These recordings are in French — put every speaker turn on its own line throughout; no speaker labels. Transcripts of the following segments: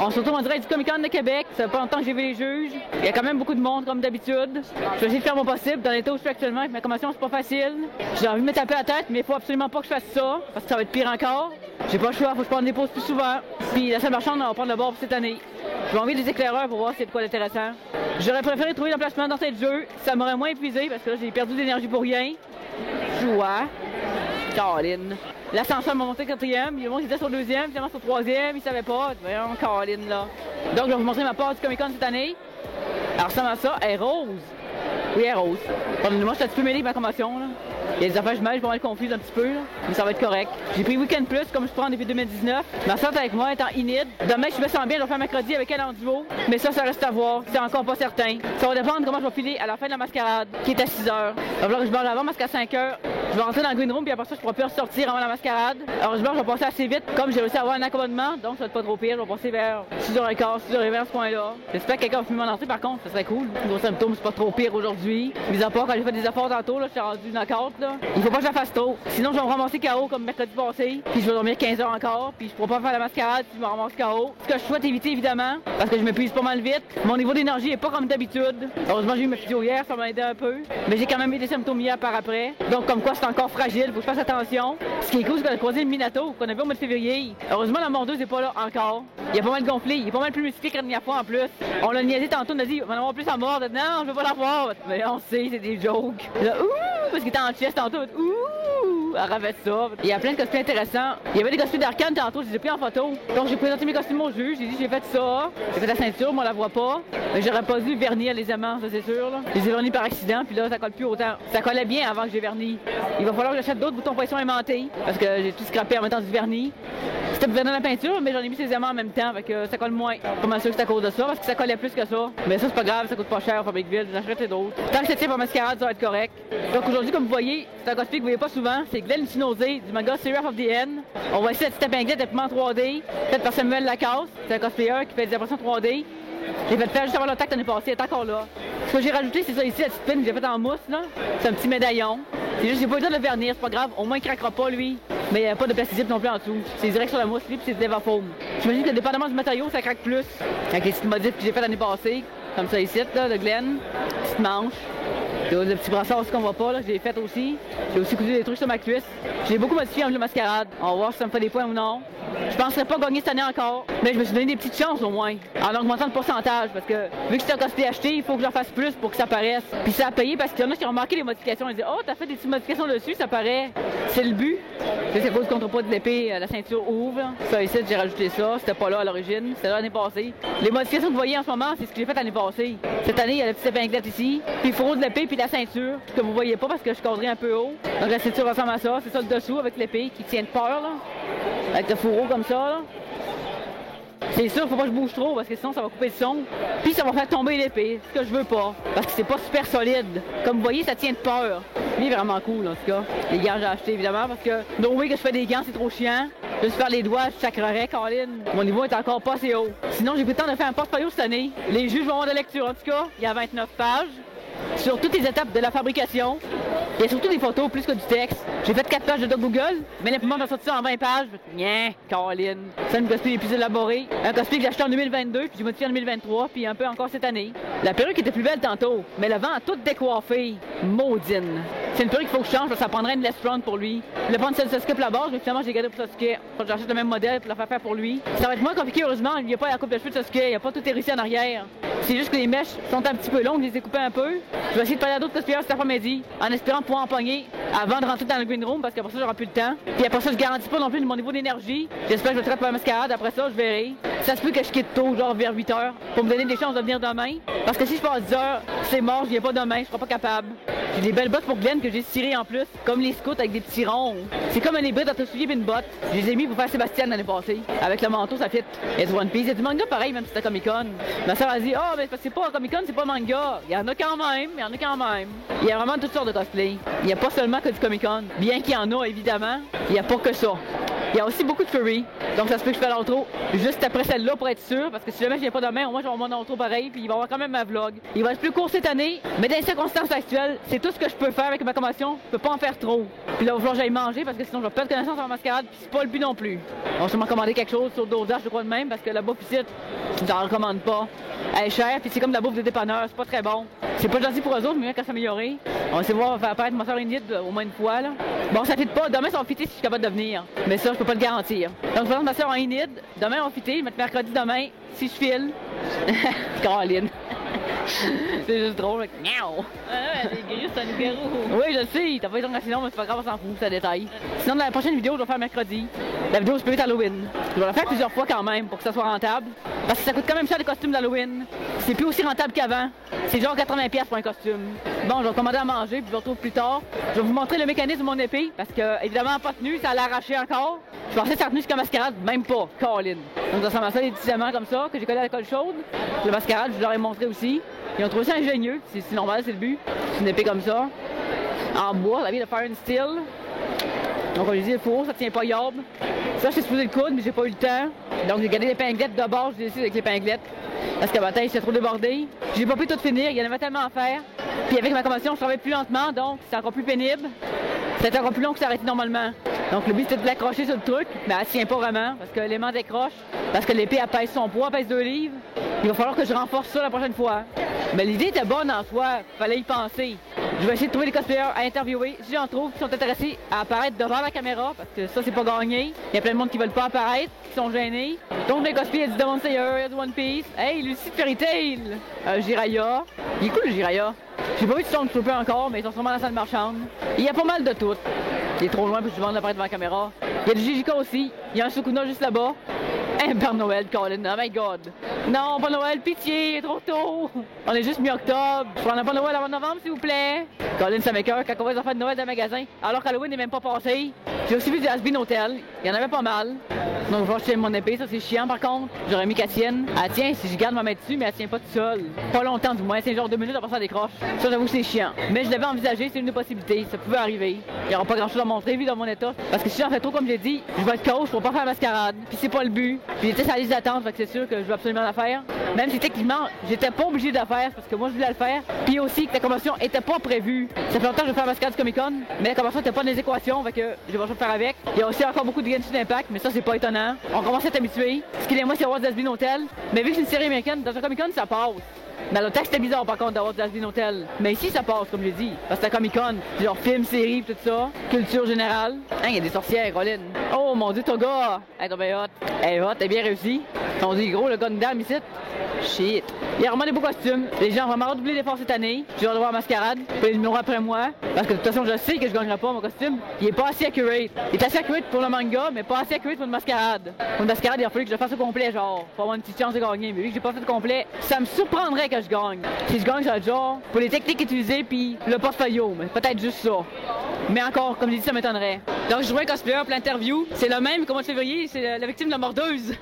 On se retrouve en direct du Comic-Con de Québec. Ça fait pas longtemps que j'ai vu les juges. Il y a quand même beaucoup de monde, comme d'habitude. Je vais essayer de faire mon possible. Dans l'état où je suis actuellement, avec ma convention, c'est pas facile. J'ai envie de me taper la tête, mais il faut absolument pas que je fasse ça, parce que ça va être pire encore. J'ai pas le choix, faut que je prenne des pauses plus souvent. Puis la salle marchande, on va prendre le bord pour cette année. Je vais envoyer des éclaireurs pour voir s'il y a de quoi d'intéressant. J'aurais préféré trouver l'emplacement dans cette jeu. Ça m'aurait moins épuisé, parce que là, j'ai perdu d'énergie pour rien. Joie. Caroline. L'ascenseur m'a monté 4e, il était sur le 2e, finalement sur le 3e, il savait pas. Voyons, Caroline, là. Donc, je vais vous montrer ma part du Comic-Con cette année. Alors, ça m'a ça, elle est rose. Oui, elle est rose. Moi, je suis un petit peu mêlée avec ma convention, là. Il y a des affaires, je suis pas mal confuse un petit peu, là. Mais ça va être correct. J'ai pris Weekend Plus, comme je prends depuis 2019. Ma soeur est avec moi, elle est en INID. Demain, je me sens bien, je vais faire mercredi avec elle en duo. Mais ça reste à voir. C'est encore pas certain. Ça va dépendre de comment je vais filer à la fin de la mascarade, qui est à 6 h. Il va falloir que je mange avant parce qu'à 5 h, je vais rentrer dans le green room, puis après ça, je pourrai plus ressortir avant la mascarade. Alors, je vais passer assez vite. Comme j'ai réussi à avoir un accommodement, donc ça va être pas trop pire. Je vais passer vers 6h15, 6h20 à ce point-là. J'espère que quelqu'un va fumer mon entrée, par contre, ça serait cool. Les gros symptômes, c'est pas trop pire aujourd'hui. Mis à part quand j'ai fait des efforts tantôt, là, je suis rendu knock-out, là. Il faut pas que je la fasse trop. Sinon, je vais me ramasser KO comme mercredi passé. Puis je vais dormir 15 h encore. Puis je pourrai pas faire la mascarade si je me ramasse KO. Ce que je souhaite éviter, évidemment, parce que je m'épuise pas mal vite. Mon niveau d'énergie est pas comme d'habitude. Heureusement, j'ai eu ma physio hier, ça m'a aidé un peu. Mais j'ai quand même eu des symptômes hier par après. Donc, comme quoi, c'est encore fragile. Faut que je fasse attention. Ce qui est cool, c'est qu'on a croisé le Minato qu'on a vu au mois de février. Heureusement, la mordeuse n'est pas là encore. Il est pas mal gonflé. Il est pas mal plus musclé que la dernière fois en plus. On l'a niaisé tantôt, on a dit, on va en avoir plus à mordre. Non, je veux pas l'avoir. Mais on sait, c'est des jokes. Là, ouh, parce qu'il était en chest tantôt. Ouh, elle ravait ça. Il y a plein de cosplays intéressants. Il y avait des cosplays d'Arcane tantôt, je les ai pris en photo. Donc j'ai présenté mes costumes au juge, j'ai dit j'ai fait ça. J'ai fait la ceinture, moi on la voit pas. Mais j'aurais pas dû vernir les aimants, ça c'est sûr. Là. Je les ai vernis par accident, puis là ça colle plus autant. Ça collait bien avant que j'ai verni. Il va falloir que j'achète d'autres boutons pression aimantés, parce que j'ai tout scrappé en mettant du vernis. C'était pour vernis dans la peinture, mais j'en ai mis ces aimants en même temps, fait que ça colle moins. Pas mal sûr que c'est à cause de ça, parce que ça collait plus que ça. Mais ça c'est pas grave, ça coûte pas cher au Fabricville, j'en achèterai d'autres. Tant que c'est type en mascarade, ça va être correct. Donc aujourd'hui, comme vous voyez, c'est un cosplay que vous voyez pas souvent, c'est Glenn Sinose du manga Seraph of the End. On va essayer cette petite épinglette d'imprimant 3D, faite par Samuel Lacasse. C'est un cosplayer qui fait des impressions 3D. J'ai fait faire juste avant le tac l'année passée, elle est encore là. Ce que j'ai rajouté, c'est ça ici, la petite pin que j'ai faite en mousse, là. C'est un petit médaillon. C'est juste, j'ai pas eu le temps de le vernir, c'est pas grave, au moins il craquera pas lui. Mais il n'y a pas de plastisite non plus en dessous. C'est direct sur la mousse, lui, puis c'est de l'Evafoam. J'imagine que dépendamment du matériau, ça craque plus. Avec les petites modifs que j'ai fait l'année passée, comme ça ici, là, de Glenn. Petite manche. Le petit brassard aussi qu'on voit pas, là, je l'ai fait aussi. J'ai aussi cousu des trucs sur ma cuisse. J'ai beaucoup modifié en jeu de mascarade. On va voir si ça me fait des points ou non. Je penserais pas gagner cette année encore, mais je me suis donné des petites chances au moins, en augmentant le pourcentage, parce que vu que c'est un cosplay acheté, il faut que j'en fasse plus pour que ça paraisse. Puis ça a payé parce qu'il y en a qui ont remarqué les modifications. Ils disent oh, t'as fait des petites modifications dessus, ça paraît. C'est le but. C'est à cause du contrepoids de l'épée, la ceinture ouvre. Ça ici, j'ai rajouté ça. C'était pas là à l'origine, c'était là l'année passée. Les modifications que vous voyez en ce moment, c'est ce que j'ai fait l'année passée. Cette année, il y a la petite épinglette ici, puis le fourreau de l'épée, puis la ceinture, que vous voyez pas parce que je cadrais un peu haut. Donc la ceinture ressemble à ça. C'est ça le dessous avec l'épée qui tient de peur, là. Avec le fourreau comme ça, là. C'est sûr, faut pas que je bouge trop parce que sinon ça va couper le son. Puis ça va faire tomber l'épée, ce que je veux pas. Parce que c'est pas super solide. Comme vous voyez, ça tient de peur. Lui, est vraiment cool en tout cas. Les gants, j'ai acheté évidemment parce que no way que je fais des gants, c'est trop chiant. Juste faire les doigts, je sacrerais, Caroline. Mon niveau est encore pas assez haut. Sinon, j'ai pris le temps de faire un portfolio cette année. Les juges vont avoir de lecture en tout cas. Il y a 29 pages. Sur toutes les étapes de la fabrication. Il y a surtout des photos plus que du texte. J'ai fait 4 pages de Doc Google, mais l'imprimante m'a sorti ça en 20 pages. Nien, Caroline. C'est un cosplay les plus élaboré. Un cosplay que j'ai acheté en 2022, puis j'ai modifié en 2023, puis un peu encore cette année. La perruque était plus belle tantôt, mais le vent a tout décoiffé. Maudine. C'est une perruque qu'il faut que je change, parce que ça prendrait une less front pour lui. Je vais prendre celle de Sasuke pour la base, mais finalement j'ai gardé pour Sasuke. Faut que j'achète le même modèle pour la faire pour lui. Ça va être moins compliqué, heureusement. Il n'y a pas la coupe de cheveux de Sasuke, il n'y a pas tout hérissé en arrière. C'est juste que les mèches sont un petit peu longues, je les ai coupées un peu. Je vais essayer de parler à d'autres cosplayers cet après-midi, en espérant pouvoir empoigner avant de rentrer dans le green room, parce qu'après ça, j'aurai plus le temps. Puis après ça, je garantis pas non plus de mon niveau d'énergie. J'espère que je vais traiter pour la mascarade. Après ça, je verrai. Ça se peut que je quitte tôt, genre vers 8 h, pour me donner des chances de venir demain. Parce que si je pars à 10 h, c'est mort, je viens pas demain, je serai pas capable. J'ai des belles bottes pour Glenn que j'ai tirées en plus, comme les scouts avec des petits ronds. C'est comme un hybride entre soulier et une botte. Je les ai mis pour faire Sébastien l'année passée. Avec le manteau, ça fit. Il y a du One Piece, il y a du manga pareil, même si c'était Comic-Con. Ma soeur a dit, oh, mais c'est pas Comic-Con, c'est pas manga. Il y en a quand même, il y en a quand même. Il y a vraiment toutes sortes de cosplay. Il n'y a pas seulement que du Comic-Con. Bien qu'il y en a, évidemment, il n'y a pas que ça. Il y a aussi beaucoup de furry. Donc ça se peut que je fasse l'intro juste après celle-là pour être sûr. Parce que si jamais je viens pas demain, au moins je vais avoir mon intro pareil. Puis il va y avoir quand même ma vlog. Il va être plus court cette année. Mais dans les circonstances actuelles, c'est tout ce que je peux faire avec ma convention. Je peux pas en faire trop. Puis là, il va falloir que j'aille manger parce que sinon je vais perdre connaissance en mascarade. Puis c'est pas le but non plus. On va sûrement commander quelque chose sur dosage, je crois de même. Parce que la bouffe ici, j'en recommande pas. Elle est chère. Puis c'est comme de la bouffe de dépanneur. C'est pas très bon. C'est pas gentil pour eux autres, mais bien qu'à s'améliorer. On va essayer de voir faire apparaître ma soeur Inid au moins une fois. Là. Bon, ça fit pas. Demain, ça va fitter si je suis capable de venir. Mais ça, je peux pas le garantir. Donc, je présente ma soeur en Inid. Demain, on va fitter. Je vais mettre mercredi demain, si je file. Caroline. C'est juste drôle. Miaou!
Ah ouais, c'est juste un loup-garou.
Oui, je le sais. T'as pas été sinon, mais c'est pas grave, on s'en fout, ça détaille. Sinon, dans la prochaine vidéo, je vais faire mercredi. La vidéo Spirit Halloween. Je vais la faire plusieurs fois quand même pour que ça soit rentable. Parce que ça coûte quand même cher les costumes d'Halloween. C'est plus aussi rentable qu'avant. C'est genre 80$ pour un costume. Bon, je vais commander à manger, puis je vous retrouve plus tard. Je vais vous montrer le mécanisme de mon épée, parce que, évidemment, pas tenu, ça l'a arraché encore. Je pensais que ça a tenu jusqu'à mascarade, même pas, Caroline. Donc, ça ressemble à ça, des petits aimants comme ça, que j'ai collé à la colle chaude. Le mascarade, je leur ai montré aussi. Ils ont trouvé ça ingénieux, c'est normal, c'est le but. C'est une épée comme ça, en bois, la vie de Fire and Steel. Donc, comme je dis, le four, ça tient pas yob. Ça, je suis supposé le coudre, mais j'ai pas eu le temps. Donc, j'ai gardé l'épinglette de base, j'ai décidé avec l'épinglette. Parce que ma tête, j'étais trop débordée. J'ai pas pu tout finir, il y en avait tellement à faire. Puis avec ma convention, je travaille plus lentement, donc c'est encore plus pénible. C'est encore plus long que s'arrêter normalement. Donc le but c'était de l'accrocher sur le truc, mais elle tient pas vraiment, parce que l'élément décroche, parce que l'épée elle pèse son poids, elle pèse 2 livres. Il va falloir que je renforce ça la prochaine fois. Mais l'idée était bonne en soi, fallait y penser. Je vais essayer de trouver des cosplayers à interviewer, si j'en trouve, qui sont intéressés à apparaître devant la caméra, parce que ça c'est pas gagné. Il y a plein de monde qui veulent pas apparaître, qui sont gênés. Donc les cosplayers, il y a du Demon Slayer, il y a du One Piece. Hey, Lucy de Fairy Tail! Jiraiya. Il est cool le Jiraiya. J'ai pas vu de Stormtrooper encore, mais ils sont sûrement dans la salle marchande. Il y a pas mal de tout. Il est trop loin pour que je vende l'apparaître devant la caméra. Il y a du Jijika aussi. Il y a un Sukuna juste là-bas. Un Père Noël, Colin. Oh my God. Non, pas Noël, pitié, trop tôt. On est juste mi-octobre. Je prends un pas Noël avant novembre, s'il vous plaît. Colin, ça m'écoeure quand on voit les enfants de Noël dans le magasin. Alors qu'Halloween n'est même pas passé. J'ai aussi vu du Has-Been Hotel. Il y en avait pas mal. Donc, je vais acheter mon épée. Ça, c'est chiant, par contre. J'aurais mis qu'elle tienne. Elle tient si je garde ma main dessus, mais elle tient pas toute seule. Pas longtemps, du moins. C'est genre 2 minutes, après ça décroche. Ça, j'avoue que c'est chiant. Mais je l'avais envisagé, c'est une des possibilités. Ça pouvait arriver. Il n'y aura pas grand-chose à montrer, vu dans mon état. Parce que si j'en fais trop, comme j'ai dit, je vais être coach pour pas faire mascarade. Puis c'est pas le but. Puis j'étais sur la liste d'attente, fait que c'est sûr que je veux absolument la faire. Même si techniquement, j'étais pas obligé de la faire parce que moi je voulais le faire. Puis aussi que la convention était pas prévue. Ça fait longtemps que je vais faire mascarade du Comic-Con, mais la convention était pas dans les équations, fait que je vais pas le faire avec. Il y a aussi encore beaucoup de Genshin Impact, mais ça c'est pas étonnant. On commence à être habitué. Ce qu'il y a moi c'est Walt Has-Been Hotel. Mais vu que c'est une série américaine, dans un Comic-Con ça passe. Dans le texte, c'était bizarre par contre d'avoir Has-Been Hotel. Mais ici, ça passe, comme je dis. Parce que c'est un Comic-Con, genre film, série, tout ça. Culture générale. Hein, il y a des sorcières, Colin. Oh mon dieu, Toga! Elle est bien hot. Elle est hot, elle est bien réussie. On dit gros, le Gundam ici. Shit. Il y a vraiment des beaux costumes. Les gens ont vraiment hâte d'oublier l'effort cette année. J'ai hâte de voir Mascarade. Puis les numéros après moi. Parce que de toute façon, je sais que je gagnerai pas mon costume. Il est pas assez accurate. Il est assez accurate pour le manga, mais pas assez accurate pour une Mascarade. Pour une Mascarade, il a fallu que je le fasse au complet, genre. Pour avoir une petite chance de gagner. Mais vu que j'ai pas fait le complet, ça me surprendrait que je gagne. Si je gagne, ça va être genre pour les techniques utilisées puis le portfolio. Mais peut-être juste ça. Mais encore, comme je dis, ça m'étonnerait. Donc, je jouais un cosplayer pour l'interview. C'est le même qu'au mois de février. C'est la victime de la mordeuse.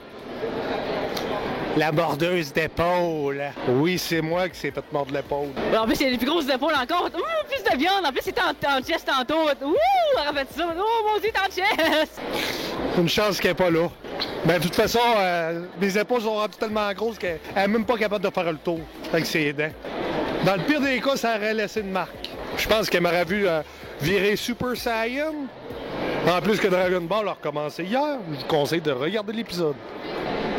La mordeuse d'épaule. Oui, c'est moi qui s'est fait mordre l'épaule.
En plus, il y a des plus grosses épaules encore. Ouh, plus de viande. En plus, c'était en chest tantôt. Ouh, on a fait ça. Oh, mon Dieu, t'es en chest.
Une chance qu'elle n'est pas là. Ben, de toute façon, mes épaules sont rendues tellement grosses qu'elle n'est même pas capable de faire le tour avec ses dents. Dans le pire des cas, ça aurait laissé une marque. Je pense qu'elle m'aurait vu virer Super Saiyan. En plus que Dragon Ball a recommencé hier. Je vous conseille de regarder l'épisode.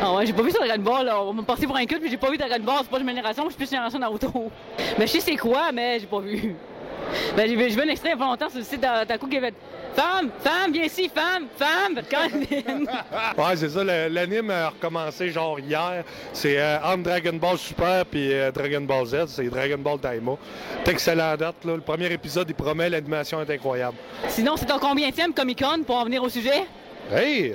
Ah ouais, j'ai pas vu sur Dragon Ball, là. On m'a passé pour un culte, mais j'ai pas vu Dragon Ball, c'est pas une génération, je suis plus une génération Naruto. Mais je sais c'est quoi, mais j'ai pas vu. Ben j'ai vu un extrait il y a pas longtemps sur le site d'Ataku qui avait Femme, viens ici, femme!
Ouais, c'est ça, l'anime a recommencé genre hier. C'est entre Dragon Ball Super puis Dragon Ball Z, c'est Dragon Ball Daima. C'est excellent date, là. Le premier épisode, il promet, l'animation est incroyable.
Sinon, c'est ton combienième Comic-Con pour en venir au sujet?
Hey,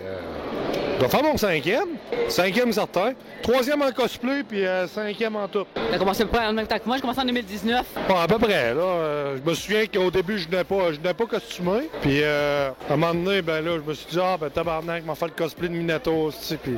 je dois faire mon 5e. 5e certain. 3e en cosplay, puis 5e en tout.
T'as commencé en même temps que moi, j'ai commencé en 2019.
Bon, à peu près, là. Je me souviens qu'au début, je n'ai pas costumé. Puis, à un moment donné, ben là, je me suis dit, tabarnak, je m'en fais le cosplay de Minato, tu sais. Puis,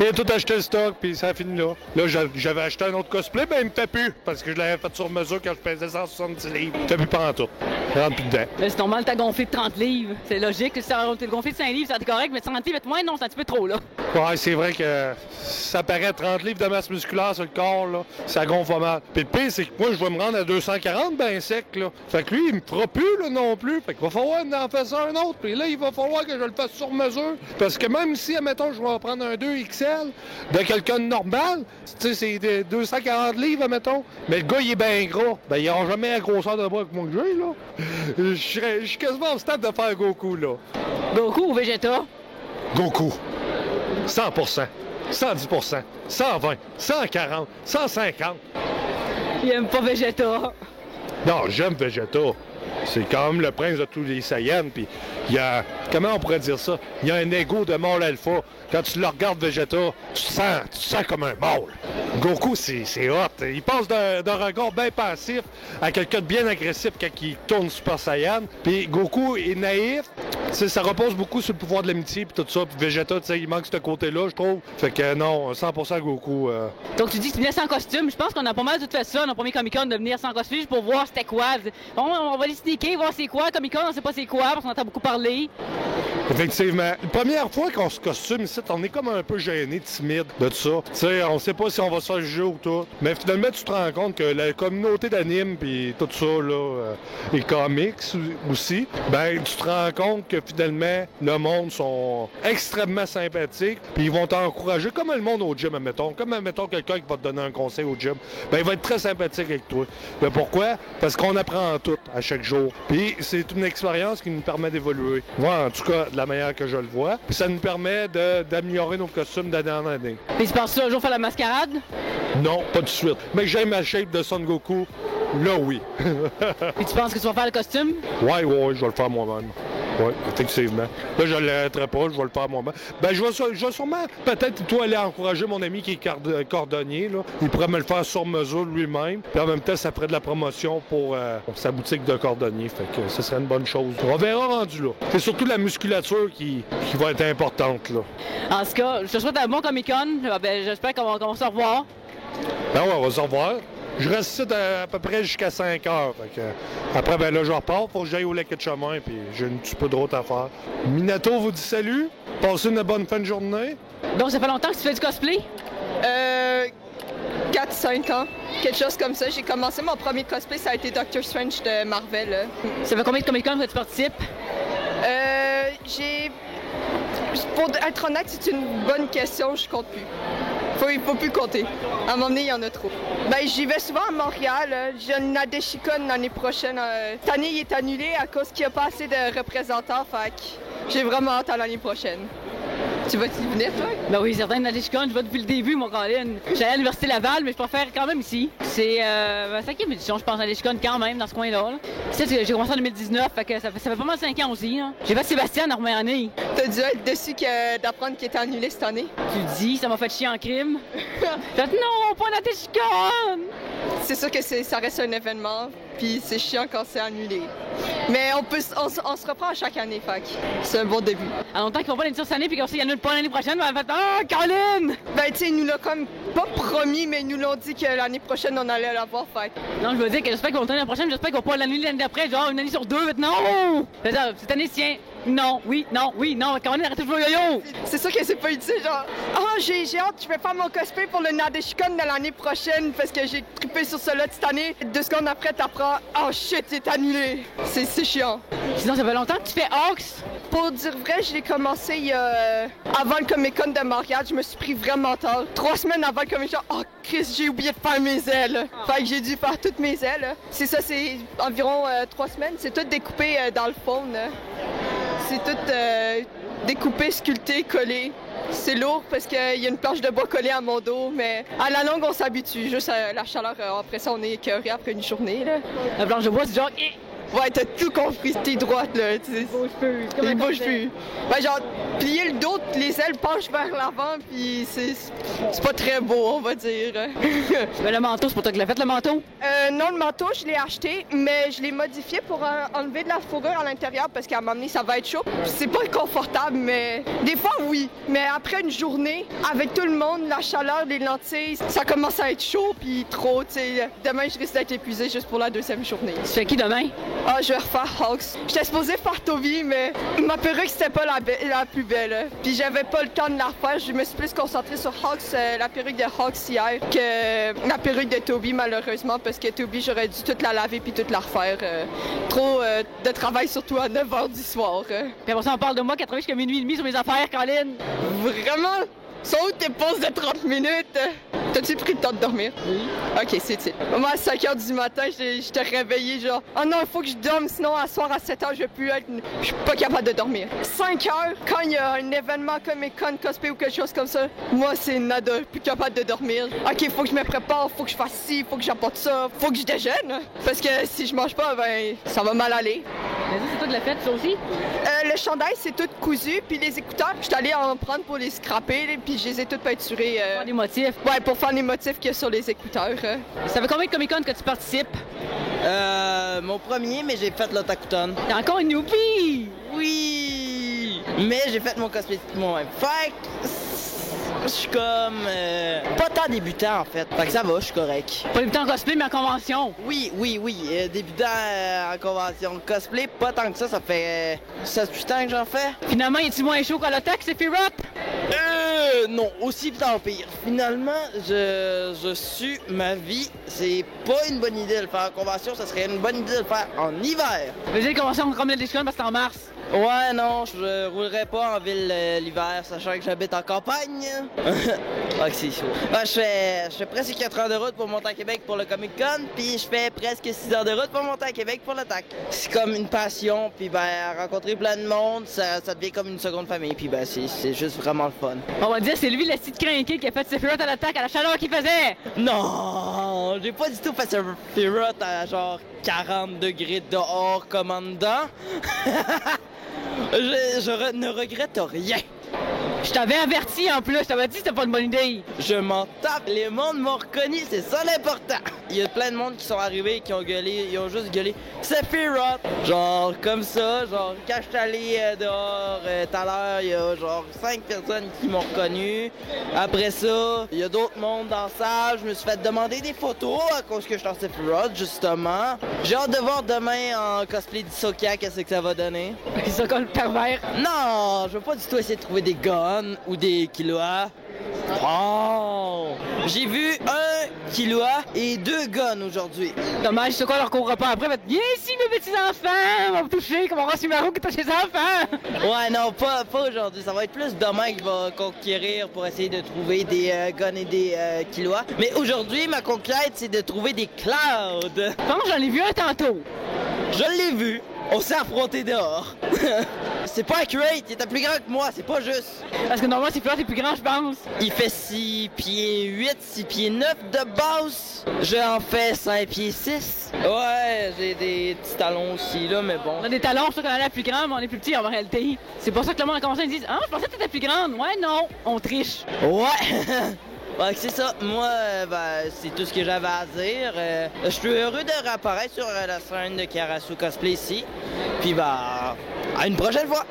j'ai tout acheté le stock, puis ça a fini là. Là, j'avais acheté un autre cosplay, ben il me fait plus. Parce que je l'avais fait sur mesure quand je pesais 170 livres. Je plus pas en tout. Je rentre plus dedans.
Là, c'est normal, t'as gonflé de 30 livres. C'est logique. Si t'as gonflé de 5 livres, ça t'est correct, mais 30 livres, moins, non, c'est un petit peu trop, là.
Ouais, c'est vrai que ça paraît 30 livres de masse musculaire sur le corps, là. Ça gonfle mal. Puis le pire, c'est que moi, je vais me rendre à 240 ben sec, là. Fait que lui, il me fera plus, là, non plus. Fait qu'il va falloir en faire ça un autre. Puis là, il va falloir que je le fasse sur mesure. Parce que même si, admettons, je vais prendre un 2XL de quelqu'un de normal, tu sais, c'est 240 livres, admettons. Mais le gars, il est bien gros. Ben, il n'aura jamais la grosseur de bras que moi que j'ai, là. Je suis quasiment au stade de faire Goku, là.
Goku ou Vegeta?
Goku. 100%. 110%. 120. 140. 150.
Il aime pas Vegeta.
Non, j'aime Vegeta. C'est quand même le prince de tous les Saiyans. Puis il y a, comment on pourrait dire ça? Il y a un ego de mâle alpha. Quand tu le regardes Vegeta, tu te sens comme un mâle. Goku, c'est hot. Il passe d'un regard bien passif à quelqu'un de bien agressif quand il tourne Super Saiyan. Puis Goku est naïf. T'sais, ça repose beaucoup sur le pouvoir de l'amitié puis tout ça. Puis Vegeta, il manque ce côté-là, je trouve. Fait que non, 100% Goku.
Donc tu dis que tu venais sans costume. Je pense qu'on a pas mal tout fait ça dans le premier Comic-Con de venir sans costume juste pour voir c'était quoi. Bon, on va aller sneaker, voir c'est quoi. Comic-Con, on sait pas c'est quoi parce qu'on entend beaucoup parler.
Effectivement. La première fois qu'on se costume ici, on est comme un peu gêné, timide de tout ça. T'sais, on sait pas si on va se faire juger ou tout. Mais finalement, tu te rends compte que la communauté d'anime puis tout ça, là, les comics aussi, ben tu te rends compte que finalement, le monde sont extrêmement sympathiques puis ils vont t'encourager comme le monde au gym, admettons. Comme, admettons, quelqu'un qui va te donner un conseil au gym, ben il va être très sympathique avec toi. Mais pourquoi? Parce qu'on apprend tout à chaque jour. Puis c'est une expérience qui nous permet d'évoluer. Moi, en tout cas, de la manière que je le vois. Puis ça nous permet d'améliorer nos costumes d'année en année.
Puis tu penses ça un jour faire la mascarade?
Non, pas tout de suite. Mais que j'aime ma shape de Son Goku, là oui.
Puis tu penses que tu vas faire le costume?
Ouais, je vais le faire moi-même. Oui, effectivement. Là, je ne l'arrêterai pas, je vais le faire moi-même. Ben, je vais sûrement, peut-être, toi, aller encourager mon ami qui est cordonnier, là. Il pourrait me le faire sur mesure lui-même. Puis en même temps, ça ferait de la promotion pour sa boutique de cordonnier. Fait que ce serait une bonne chose. On verra rendu là. C'est surtout la musculature qui va être importante, là.
En tout cas, je te souhaite un bon Comic-Con. Ben, j'espère qu'on va se revoir.
Ben ouais, on va se revoir. Je reste ici à peu près jusqu'à 5 heures. Fait que, après, ben là, je repars. Faut que j'aille au Lake de chemin, puis j'ai un petit peu de route à faire. Minato vous dit salut. Passez une bonne fin de journée.
Donc, ça fait longtemps que tu fais du cosplay?
4-5 ans, quelque chose comme ça. J'ai commencé mon premier cosplay, ça a été Doctor Strange de Marvel.
Ça fait combien de Comic-Con que tu participes?
Pour être honnête, c'est une bonne question, je compte plus. Il faut plus compter. À un moment donné, il y en a trop. Ben, j'y vais souvent à Montréal. J'ai une Nadeshikon l'année prochaine. Cette année, il est annulé à cause qu'il n'y a pas assez de représentants. Fait que j'ai vraiment hâte à l'année prochaine. Tu vas-y venir, toi?
Ben oui, certain, Nadeshikon, je vais depuis le début, mon Colin. J'allais à l'Université Laval, mais je préfère quand même ici. C'est ma 5e édition, je pense, Nadeshikon quand même, dans ce coin-là. Tu sais, j'ai commencé en 2019, fait que ça fait pas mal 5 ans aussi. Hein. J'ai fait Sébastien en première année.
T'as dû être déçu d'apprendre qu'il était annulé cette année?
Tu dis, ça m'a fait chier en crime. J'ai dit non, pas Nadeshikon!
C'est sûr que ça reste un événement, puis c'est chiant quand c'est annulé. Mais on se reprend à chaque année, fait c'est un bon début.
À longtemps qu'ils vont pas l'édition cette année, puis comme ça, il y en a pas l'année prochaine, mais on va faire Colin!
Ben, tu sais, ils nous l'ont comme pas promis, mais ils nous l'ont dit que l'année prochaine, on allait l'avoir, fait.
Non, je veux dire que j'espère qu'ils vont l'année prochaine, j'espère qu'ils vont pas l'année d'après, genre une année sur 2, non! Cette année, tiens. Non, oui, non, Colin, arrêtez de jouer au yo-yo!
C'est sûr que c'est pas utile, genre, j'ai hâte, je vais faire mon cosplay pour le Nadeshikon de l'année prochaine parce que j'ai trippé sur cela cette année. 2 secondes après, t'apprends, oh shit, c'est annulé. C'est chiant.
Sinon, ça fait longtemps que tu fais Hawks?
Pour dire vrai, je l'ai commencé avant le Comic-Con de Montréal. Je me suis pris vraiment tard. 3 semaines avant le Comic-Con, oh Chris, j'ai oublié de faire mes ailes. Fait que j'ai dû faire toutes mes ailes. C'est ça, c'est environ 3 semaines. C'est tout découpé dans le faune. C'est tout découpé, sculpté, collé. C'est lourd parce qu'il y a une planche de bois collée à mon dos, mais à la longue, on s'habitue. Juste à la chaleur, après ça, on est écœuré après une journée. Là.
La planche de bois, c'est genre...
Ouais, t'as tout compris, t'es droite, là.
Il bouge plus. C'est comme
Il
un
bouge
corset.
plus. Ouais, genre, plier le dos, les ailes penchent vers l'avant, puis c'est pas très beau, on va dire.
Mais le manteau, c'est pour toi que tu l'as fait, le manteau?
Non, le manteau, je l'ai acheté, mais je l'ai modifié pour enlever de la fourrure à l'intérieur parce qu'à un moment donné, ça va être chaud. C'est pas confortable, mais des fois, oui. Mais après une journée, avec tout le monde, la chaleur, les lentilles, ça commence à être chaud, puis trop, tu sais. Demain, je risque d'être épuisée juste pour la deuxième journée.
Tu fais qui demain?
Ah, je vais refaire Hawks. J'étais supposée faire Toby, mais ma perruque, c'était pas la plus belle. Puis j'avais pas le temps de la refaire. Je me suis plus concentrée sur Hawks, la perruque de Hawks hier, que la perruque de Toby, malheureusement, parce que Toby, j'aurais dû toute la laver puis toute la refaire. Trop de travail, surtout à 9h du soir.
Puis après ça, on parle de moi qui a travaillé jusqu'à minuit et demi sur mes affaires, Colin.
Vraiment? Sont où tes pauses de 30 minutes? T'as-tu pris le temps de dormir?
Oui.
Ok, c'est utile. Moi, à 5h du matin, je t'ai réveillé, genre, oh non, il faut que je dorme, sinon, à soir, à 7h, je suis pas capable de dormir. 5h, quand il y a un événement comme Comic-Con, cosplay ou quelque chose comme ça, moi, c'est nada, plus capable de dormir. Ok, faut que je me prépare, faut que je fasse ci, faut que j'apporte ça, faut que je déjeune. Parce que si je mange pas, ben, ça va mal aller.
Mais ça, c'est toi de la fête, ça aussi?
Le chandail, c'est tout cousu, puis les écouteurs, je suis allée en prendre pour les scraper, là, puis je les ai toutes peinturés.
Faire des motifs.
Ouais, pour faire les motifs qu'il y a sur les écouteurs.
Ça fait combien de Comic-Con que tu participes?
Mon premier, mais j'ai fait l'Otakuton.
T'es encore une newbie!
Oui! Mais j'ai fait mon cosplay moi-même. Fait que je suis comme pas tant débutant en fait. Fait que ça va, je suis correct.
Pas débutant en cosplay, mais en convention.
Oui. Débutant en convention cosplay, pas tant que ça fait 7-8 ans que j'en fais.
Finalement, est-tu moins chaud qu'à l'Otak, c'est Fear Up?
Non, aussi tant pire. Finalement, je suis ma vie. C'est pas une bonne idée de le faire en convention, ça serait une bonne idée de le faire en hiver.
Veux dire convention comme la Descon parce que c'est en mars.
Ouais, non, je roulerai pas en ville l'hiver, sachant que j'habite en campagne. Ah, que c'est chaud. Ah, je fais presque 4 heures de route pour monter à Québec pour le Comic-Con, puis je fais presque 6 heures de route pour monter à Québec pour le TAC. C'est comme une passion, puis ben, rencontrer plein de monde, ça devient comme une seconde famille, puis ben, c'est juste vraiment le fun.
On va dire, c'est lui, le site crinqué qui a fait ses Fear Up à l'Otak à la chaleur qu'il faisait.
Non, j'ai pas du tout fait ce Fear à genre 40 degrés dehors comme en dedans. Je ne regrette rien.
Je t'avais averti en plus, je t'avais dit que c'était pas une bonne idée.
Je m'en tape, les mondes m'ont reconnu, c'est ça l'important. Il y a plein de monde qui sont arrivés et qui ont gueulé, ils ont juste gueulé « C'est Fear Up !» Genre comme ça, genre quand je suis allé dehors tout à l'heure, il y a genre 5 personnes qui m'ont reconnu. Après ça, il y a d'autres mondes dans la salle, je me suis fait demander des photos à cause que je suis en Fear Up, justement. J'ai hâte de voir demain en cosplay d'Isokia qu'est-ce que ça va donner.
C'est ça comme le pervers.
Non, je veux pas du tout essayer de trouver des guns ou des Killua. Oh! J'ai vu 1 Killua et 2 guns aujourd'hui.
Dommage, c'est quoi leur court repas après? Viens ici, mes petits enfants! On va me toucher comme on rend Sumaru qui touche les enfants!
Ouais, non, pas aujourd'hui. Ça va être plus demain que je vais conquérir pour essayer de trouver des guns et des Killua. Mais aujourd'hui, ma conquête, c'est de trouver des Clouds.
Je pense que j'en ai vu un tantôt.
Je l'ai vu. On s'est affronté dehors. C'est pas accurate, il était plus grand que moi, c'est pas juste.
Parce que normalement, c'est plus grand, je pense.
Il fait 6 pieds 8, 6 pieds 9 de base. J'en fais 5 pieds 6. Ouais, j'ai des petits talons aussi, là, mais bon.
On a des talons, c'est sûr qu'on a l'air plus grand, mais on est plus petit en réalité. C'est pour ça que le monde a commencé à dire « Ah, je pensais que t'étais plus grande. » Ouais, non, on triche.
Ouais. Ouais, c'est ça. Moi, ben, c'est tout ce que j'avais à dire. Je suis heureux de réapparaître sur la scène de Karasu Cosplay ici. Puis, bah, à une prochaine fois!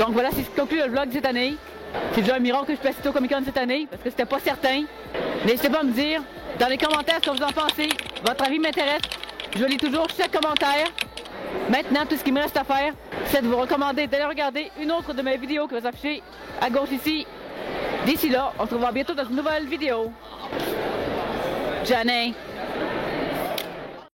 Donc voilà, c'est ce qui conclut le vlog de cette année. C'est déjà un miracle que je passe au Comic-Con cette année, parce que c'était pas certain. N'hésitez pas à me dire dans les commentaires ce que vous en pensez. Votre avis m'intéresse. Je lis toujours chaque commentaire. Maintenant, tout ce qu'il me reste à faire, c'est de vous recommander d'aller regarder une autre de mes vidéos qui va s'afficher à gauche ici. D'ici là, on se revoit bientôt dans une nouvelle vidéo. Janet.